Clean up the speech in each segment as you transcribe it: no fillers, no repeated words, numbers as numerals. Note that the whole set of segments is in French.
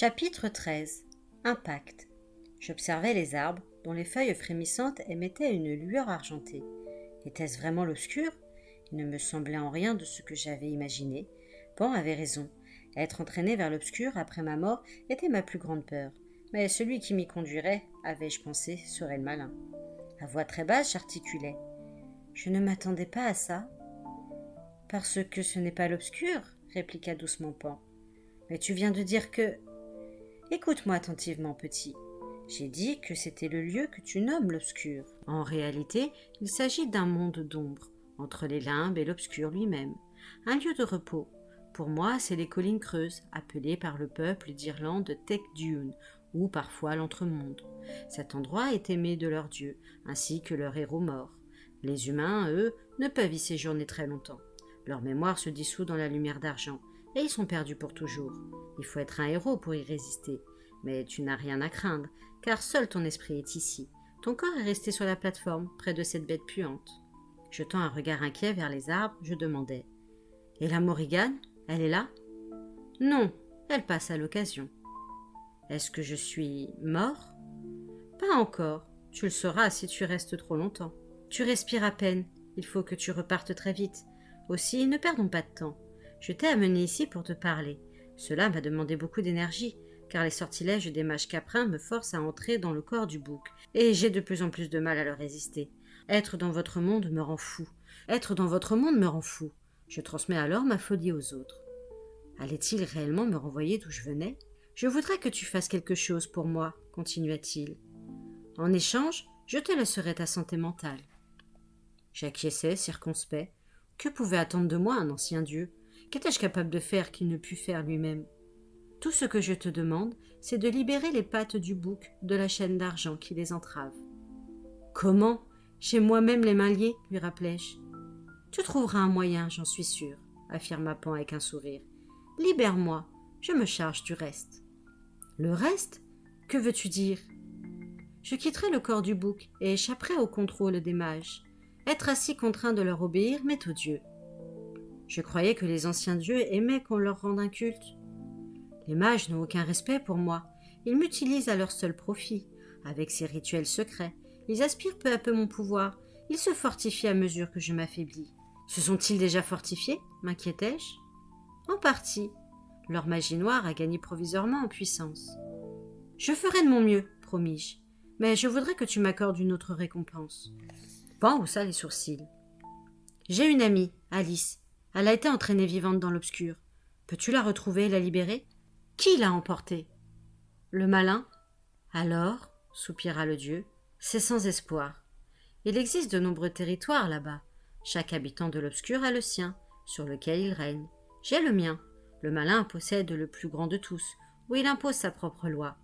Chapitre 13. Impact. J'observais les arbres, dont les feuilles frémissantes émettaient une lueur argentée. Était-ce vraiment l'obscur ? Il ne me semblait en rien de ce que j'avais imaginé. Pan avait raison. Être entraîné vers l'obscur après ma mort était ma plus grande peur. Mais celui qui m'y conduirait, avais-je pensé, serait le malin. À voix très basse, j'articulais. Je ne m'attendais pas à ça. Parce que ce n'est pas l'obscur, répliqua doucement Pan. Mais tu viens de dire que... Écoute-moi attentivement, petit. J'ai dit que c'était le lieu que tu nommes l'obscur. En réalité, il s'agit d'un monde d'ombre, entre les limbes et l'obscur lui-même. Un lieu de repos. Pour moi, c'est les collines creuses, appelées par le peuple d'Irlande Tech Dune, ou parfois l'entremonde. Cet endroit est aimé de leurs dieux, ainsi que leurs héros morts. Les humains, eux, ne peuvent y séjourner très longtemps. Leur mémoire se dissout dans la lumière d'argent, et ils sont perdus pour toujours. Il faut être un héros pour y résister. Mais tu n'as rien à craindre, car seul ton esprit est ici. Ton corps est resté sur la plateforme, près de cette bête puante. Jetant un regard inquiet vers les arbres, je demandai. Et la Morrigan, elle est là ? Non, elle passe à l'occasion. Est-ce que je suis mort ? Pas encore. Tu le sauras si tu restes trop longtemps. Tu respires à peine. Il faut que tu repartes très vite. Aussi, ne perdons pas de temps. Je t'ai amené ici pour te parler. Cela m'a demandé beaucoup d'énergie, car les sortilèges des mages caprins me forcent à entrer dans le corps du bouc, et j'ai de plus en plus de mal à leur résister. Être dans votre monde me rend fou. Être dans votre monde me rend fou. Je transmets alors ma folie aux autres. Allait-il réellement me renvoyer d'où je venais ? Je voudrais que tu fasses quelque chose pour moi, continua-t-il. En échange, je te laisserai ta santé mentale. J'acquiesçais, circonspect. Que pouvait attendre de moi un ancien dieu ? Qu'étais-je capable de faire qu'il ne pût faire lui-même ? Tout ce que je te demande, c'est de libérer les pattes du bouc de la chaîne d'argent qui les entrave. Comment ? J'ai moi-même les mains liées, lui rappelai-je. Tu trouveras un moyen, j'en suis sûre, affirma Pan avec un sourire. Libère-moi, je me charge du reste. Le reste ? Que veux-tu dire ? Je quitterai le corps du bouc et échapperai au contrôle des mages. Être ainsi contraint de leur obéir m'est odieux. Je croyais que les anciens dieux aimaient qu'on leur rende un culte. Les mages n'ont aucun respect pour moi. Ils m'utilisent à leur seul profit. Avec ces rituels secrets, ils aspirent peu à peu mon pouvoir. Ils se fortifient à mesure que je m'affaiblis. Se sont-ils déjà fortifiés ? M'inquiétais-je. En partie. Leur magie noire a gagné provisoirement en puissance. Je ferai de mon mieux, promis-je. Mais je voudrais que tu m'accordes une autre récompense. Pan haussa les sourcils. J'ai une amie, Alice. Elle a été entraînée vivante dans l'obscur. Peux-tu la retrouver et la libérer ? Qui l'a emportée ? Le malin ? Alors, soupira le dieu, c'est sans espoir. Il existe de nombreux territoires là-bas. Chaque habitant de l'obscur a le sien, sur lequel il règne. J'ai le mien. Le malin possède le plus grand de tous, où il impose sa propre loi.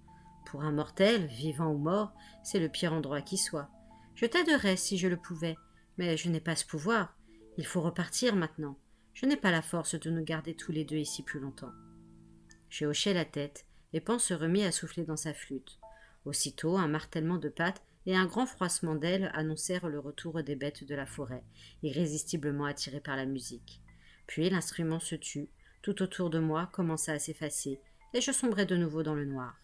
Pour un mortel, vivant ou mort, c'est le pire endroit qui soit. Je t'aiderais si je le pouvais, mais je n'ai pas ce pouvoir. Il faut repartir maintenant. Je n'ai pas la force de nous garder tous les deux ici plus longtemps. Je hochai la tête, et Pan se remit à souffler dans sa flûte. Aussitôt, un martèlement de pattes et un grand froissement d'ailes annoncèrent le retour des bêtes de la forêt, irrésistiblement attirées par la musique. Puis l'instrument se tut, tout autour de moi commença à s'effacer, et je sombrai de nouveau dans le noir.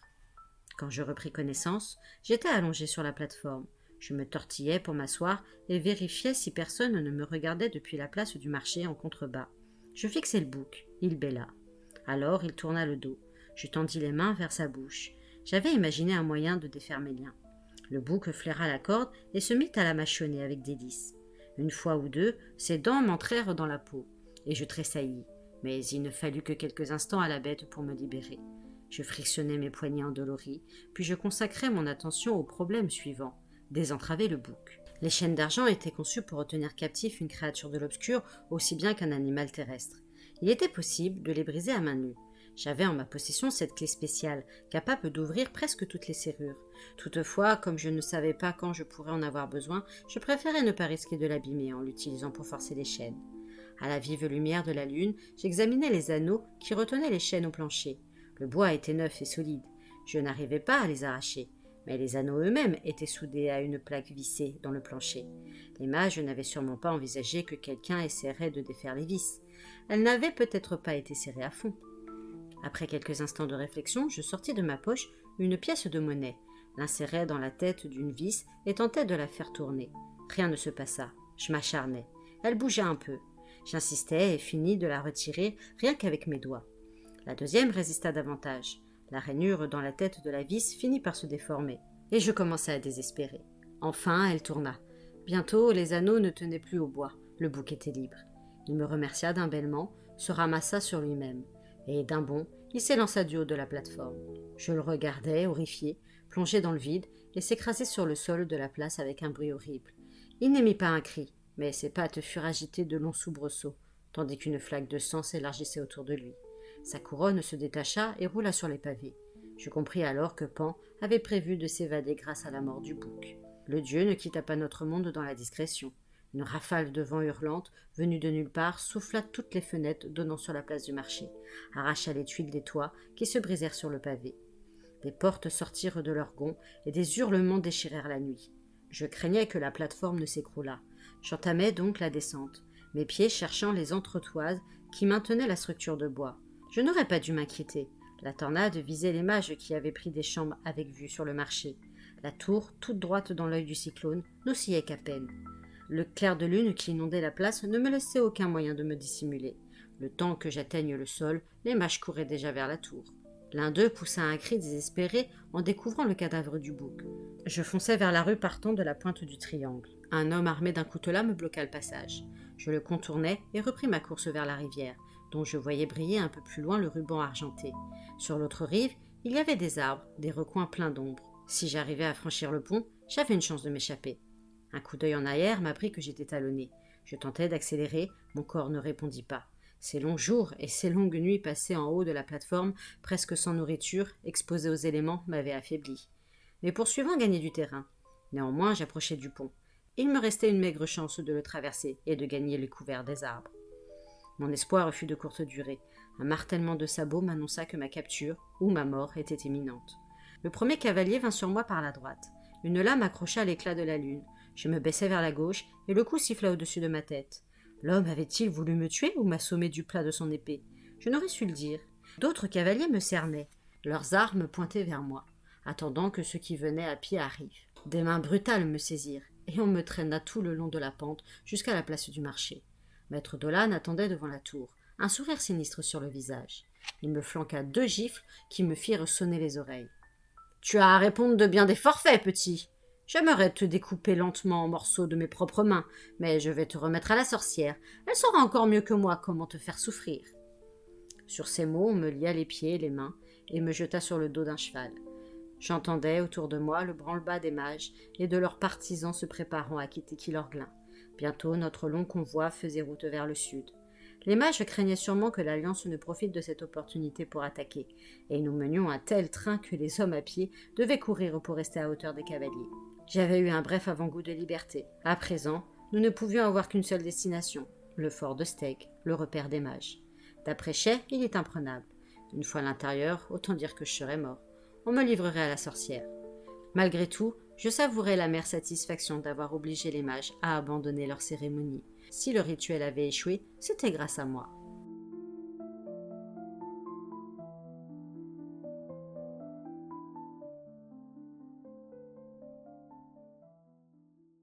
Quand je repris connaissance, j'étais allongé sur la plateforme. Je me tortillais pour m'asseoir et vérifiais si personne ne me regardait depuis la place du marché en contrebas. Je fixai le bouc, il bêla. Alors il tourna le dos. Je tendis les mains vers sa bouche. J'avais imaginé un moyen de défaire mes liens. Le bouc flaira la corde et se mit à la mâchonner avec délice. Une fois ou deux, ses dents m'entrèrent dans la peau, et je tressaillis. Mais il ne fallut que quelques instants à la bête pour me libérer. Je frictionnai mes poignets endoloris, puis je consacrai mon attention au problème suivant. Désentraver le bouc. Les chaînes d'argent étaient conçues pour retenir captif une créature de l'obscur aussi bien qu'un animal terrestre. Il était possible de les briser à main nue. J'avais en ma possession cette clé spéciale, capable d'ouvrir presque toutes les serrures. Toutefois, comme je ne savais pas quand je pourrais en avoir besoin, je préférais ne pas risquer de l'abîmer en l'utilisant pour forcer les chaînes. À la vive lumière de la lune, j'examinais les anneaux qui retenaient les chaînes au plancher. Le bois était neuf et solide. Je n'arrivais pas à les arracher. Mais les anneaux eux-mêmes étaient soudés à une plaque vissée dans le plancher. Les mages n'avaient sûrement pas envisagé que quelqu'un essaierait de défaire les vis. Elles n'avaient peut-être pas été serrées à fond. Après quelques instants de réflexion, je sortis de ma poche une pièce de monnaie, l'insérai dans la tête d'une vis et tentai de la faire tourner. Rien ne se passa. Je m'acharnai. Elle bougea un peu. J'insistai et finis de la retirer rien qu'avec mes doigts. La deuxième résista davantage. La rainure dans la tête de la vis finit par se déformer, et je commençai à désespérer. Enfin, elle tourna. Bientôt, les anneaux ne tenaient plus au bois. Le bouc était libre. Il me remercia d'un bêlement, se ramassa sur lui-même, et d'un bond, il s'élança du haut de la plateforme. Je le regardai, horrifié, plongé dans le vide, et s'écraser sur le sol de la place avec un bruit horrible. Il n'émit pas un cri, mais ses pattes furent agitées de longs soubresauts, tandis qu'une flaque de sang s'élargissait autour de lui. Sa couronne se détacha et roula sur les pavés. Je compris alors que Pan avait prévu de s'évader grâce à la mort du bouc. Le dieu ne quitta pas notre monde dans la discrétion. Une rafale de vent hurlante, venue de nulle part, souffla toutes les fenêtres donnant sur la place du marché, arracha les tuiles des toits qui se brisèrent sur le pavé. Des portes sortirent de leurs gonds et des hurlements déchirèrent la nuit. Je craignais que la plateforme ne s'écroulât. J'entamai donc la descente, mes pieds cherchant les entretoises qui maintenaient la structure de bois. Je n'aurais pas dû m'inquiéter. La tornade visait les mages qui avaient pris des chambres avec vue sur le marché. La tour, toute droite dans l'œil du cyclone, n'oscillait qu'à peine. Le clair de lune qui inondait la place ne me laissait aucun moyen de me dissimuler. Le temps que j'atteigne le sol, les mages couraient déjà vers la tour. L'un d'eux poussa un cri désespéré en découvrant le cadavre du bouc. Je fonçai vers la rue partant de la pointe du triangle. Un homme armé d'un coutelas me bloqua le passage. Je le contournai et repris ma course vers la rivière, dont je voyais briller un peu plus loin le ruban argenté. Sur l'autre rive, il y avait des arbres, des recoins pleins d'ombre. Si j'arrivais à franchir le pont, j'avais une chance de m'échapper. Un coup d'œil en arrière m'apprit que j'étais talonné. Je tentai d'accélérer, mon corps ne répondit pas. Ces longs jours et ces longues nuits passées en haut de la plateforme, presque sans nourriture, exposé aux éléments, m'avaient affaibli. Mes poursuivants gagnaient du terrain. Néanmoins, j'approchais du pont. Il me restait une maigre chance de le traverser et de gagner les couverts des arbres. Mon espoir fut de courte durée. Un martèlement de sabots m'annonça que ma capture, ou ma mort, était imminente. Le premier cavalier vint sur moi par la droite. Une lame accrocha à l'éclat de la lune. Je me baissai vers la gauche, et le coup siffla au-dessus de ma tête. L'homme avait-il voulu me tuer ou m'assommer du plat de son épée? Je n'aurais su le dire. D'autres cavaliers me cernaient. Leurs armes pointaient vers moi, attendant que ceux qui venaient à pied arrivent. Des mains brutales me saisirent, et on me traîna tout le long de la pente jusqu'à la place du marché. Maître Dolan attendait devant la tour, un sourire sinistre sur le visage. Il me flanqua 2 gifles qui me firent sonner les oreilles. « Tu as à répondre de bien des forfaits, petit. J'aimerais te découper lentement en morceaux de mes propres mains, mais je vais te remettre à la sorcière. Elle saura encore mieux que moi comment te faire souffrir. » Sur ces mots, on me lia les pieds et les mains et me jeta sur le dos d'un cheval. J'entendais autour de moi le branle-bas des mages et de leurs partisans se préparant à quitter Kilorglin. Bientôt, notre long convoi faisait route vers le sud. Les mages craignaient sûrement que l'Alliance ne profite de cette opportunité pour attaquer, et nous menions un tel train que les hommes à pied devaient courir pour rester à hauteur des cavaliers. J'avais eu un bref avant-goût de liberté. À présent, nous ne pouvions avoir qu'une seule destination, le fort de Steg, le repère des mages. D'après Shay, il est imprenable. Une fois à l'intérieur, autant dire que je serais mort. On me livrerait à la sorcière. Malgré tout, je savourais l'amère satisfaction d'avoir obligé les mages à abandonner leur cérémonie. Si le rituel avait échoué, c'était grâce à moi.